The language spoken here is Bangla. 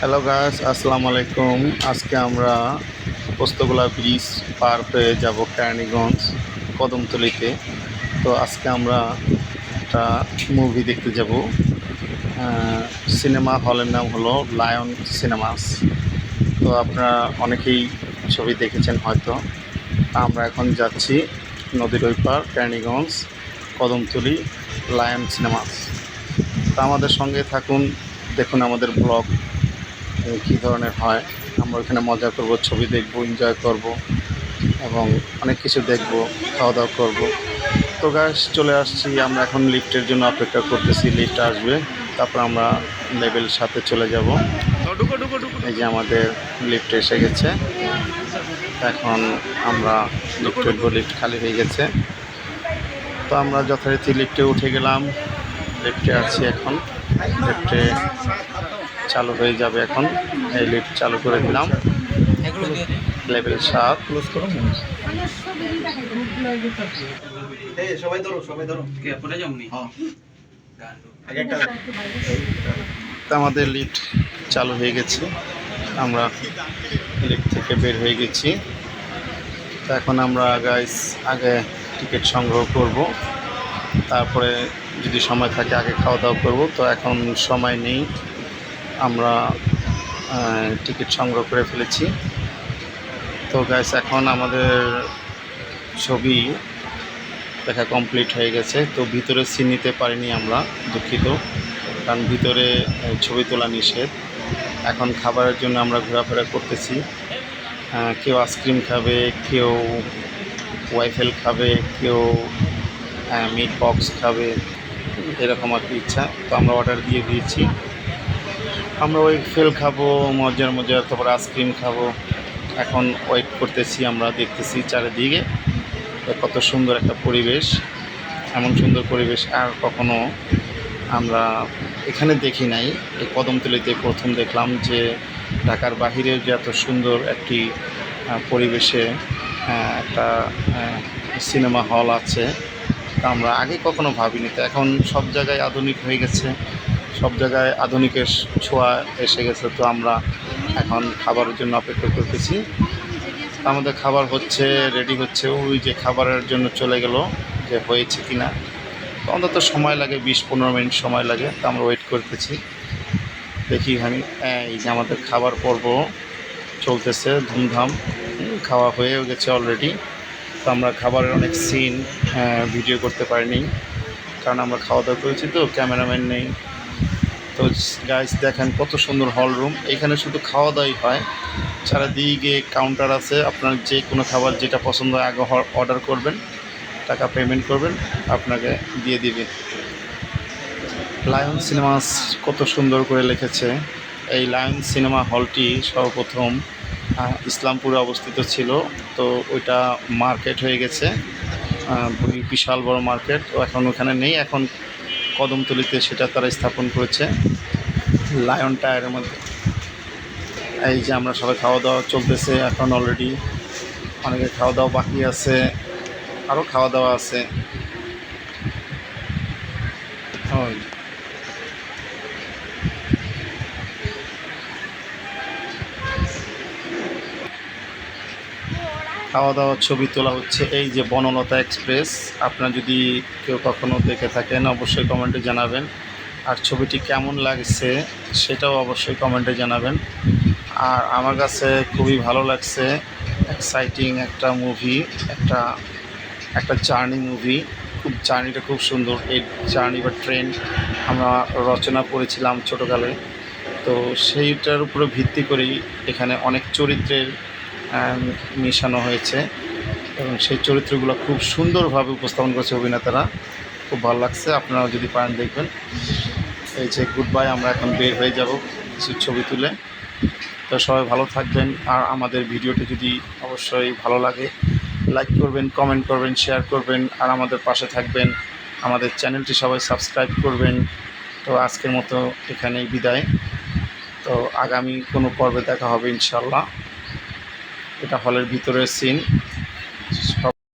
হ্যালো গাইস, আসসালামু আলাইকুম। আজকে আমরা পোস্তগোলা ব্রিজ পার হয়ে যাব কেরানীগঞ্জ কদমতলীতে। তো আজকে আমরা একটা মুভি দেখতে যাব। সিনেমা হলের নাম হলো লায়ন সিনেমাস। তো আপনারা অনেকেই ছবি দেখেছেন হয়তো। আমরা এখন যাচ্ছি নদীর ওই পার কেরানীগঞ্জ কদমতলী লায়ন সিনেমাস। তা আমাদের সঙ্গে থাকুন, দেখুন আমাদের ব্লগ কী ধরনের হয়। আমরা ওইখানে মজা করব, ছবি দেখব, এনজয় করব এবং অনেক কিছু দেখব, খাওয়া দাওয়া করব। তো গাইস, চলে আসছি। আমরা এখন লিফটের জন্য অপেক্ষা করতেছি, লিফট আসবে, তারপর আমরা লেভেল সাথে চলে যাব। এই যে আমাদের লিফট এসে গেছে। এখন আমরা লিফট উঠবো, লিফট খালি হয়ে গেছে। তো আমরা যথারীতি লিফটে উঠে গেলাম। লিফটে আছি এখন, লিফটে চালু হয়ে যাবে এখন। এই লিফট চালু করে দিলাম, লেভেল 7। ক্লোজ করো সবাই ধরো কে পড়ে যাওনি আগে একটা আমাদের লিফট চালু হয়ে গেছে, আমরা লিফট থেকে বের হয়ে গেছি। তো এখন আমরা গাইস আগে টিকিট সংগ্রহ করব, তারপরে যদি সময় থাকে আগে খাওয়া দাওয়া করব। তো এখন সময় নেই, আমরা টিকিট সংগ্রহ করে ফেলেছি। তো গাইস এখন আমাদের ছবি দেখা কমপ্লিট হয়ে গেছে। তো ভিতরে সিন নিতে পারিনি আমরা, দুঃখিত, কারণ ভিতরে ছবি তোলা নিষেধ। এখন খাবারের জন্য আমরা ঘোরাফেরা করতেছি। কেউ আইসক্রিম খাবে, কেউ ওয়াইফেল খাবে, কেউ মিট বক্স খাবে, এরকম আর কি ইচ্ছা। তো আমরা অর্ডার দিয়ে দিয়েছি। আমরা ওয়াইফেল খাবো, মজার মজার, তারপর আইসক্রিম খাবো। এখন ওয়েট করতেছি, আমরা দেখতেছি চারিদিকে কত সুন্দর একটা পরিবেশ। এমন সুন্দর পরিবেশ আর কখনো আমরা এখানে দেখি নাই। এই কদমতলীতে প্রথম দেখলাম যে ঢাকার বাহিরে যে এত সুন্দর একটি পরিবেশে একটা সিনেমা হল আছে, তা আমরা আগে কখনো ভাবিনি। তো এখন সব জায়গায় আধুনিক হয়ে গেছে, সব জায়গায় আধুনিকের ছোঁয়া এসে গেছে। তো আমরা এখন খাবারের জন্য অপেক্ষা করতেছি। আমাদের খাবার হচ্ছে, রেডি হচ্ছে। ওই যে খাবারের জন্য চলে গেল, যে হয়েছে কি না। তো অন্তত সময় লাগে, 20-15 মিনিট সময় লাগে। তো আমরা ওয়েট করতেছি, দেখি আমি। এই যে আমাদের খাবার পর্ব চলতেছে ধুমধাম, খাওয়া হয়েও গেছে অলরেডি। তো আমরা খাবারের অনেক সিন ভিডিও করতে পারিনি, কারণ আমরা খাওয়া দাওয়া করেছি, তো ক্যামেরাম্যান নেই। তো গাইস দেখেন কত সুন্দর হল রুম। এখানে শুধু খাওয়া দাওয়াই হয়, চারিদিকে কাউন্টার আছে। আপনার যে কোনো খাবার যেটা পছন্দ হয় আগে অর্ডার করবেন, টাকা পেমেন্ট করবেন, আপনাকে দিয়ে দিবে। লায়ন সিনেমাস কত সুন্দর করে লিখেছে। এই লায়ন সিনেমা হলটি সর্বপ্রথম ইসলামপুরে অবস্থিত ছিল। তো ওইটা মার্কেট হয়ে গেছে, বিশাল বড় মার্কেট। তো এখন ওখানে নেই, এখন কদমতলীতে সেটা তারা স্থাপন করেছে লায়ন টায়ারের মধ্যে। এই যে আমরা সবাই খাওয়া দাওয়া চলতেছে এখন, অলরেডি অনেকে খাওয়া দাওয়া বাকি আছে, আরও খাওয়া দাওয়া আছে। ওই খাওয়া দাওয়ার ছবি তোলা হচ্ছে। এই যে বনলতা এক্সপ্রেস, আপনারা যদি কেউ কখনো দেখে থাকেন অবশ্যই কমেন্টে জানাবেন। আর ছবিটি কেমন লাগছে সেটাও অবশ্যই কমেন্টে জানাবেন। আর আমার কাছে খুবই ভালো লাগছে, এক্সাইটিং একটা মুভি, একটা একটা জার্নি মুভি। খুব জার্নিটা খুব সুন্দর। এই জার্নি বা ট্রেন আমরা রচনা করেছিলাম ছোটোকালে। তো সেইটার উপরে ভিত্তি করেই এখানে অনেক চরিত্রের মেশানো হয়েছে এবং সেই চরিত্রগুলো খুব সুন্দরভাবে উপস্থাপন করেছে অভিনেতারা। খুব ভালো লাগছে, আপনারা যদি পারেন দেখবেন। এই যে গুড বাই, আমরা এখন বের হয়ে যাব কিছু ছবি তুলে। তো সবাই ভালো থাকবেন। আর আমাদের ভিডিওটি যদি অবশ্যই ভালো লাগে লাইক করবেন, কমেন্ট করবেন, শেয়ার করবেন, আর আমাদের পাশে থাকবেন। আমাদের চ্যানেলটি সবাই সাবস্ক্রাইব করবেন। তো আজকের মতো এখানেই বিদায়। তো আগামী কোনো পর্বে দেখা হবে ইনশাল্লাহ। এটা হলের ভিতরের সিন।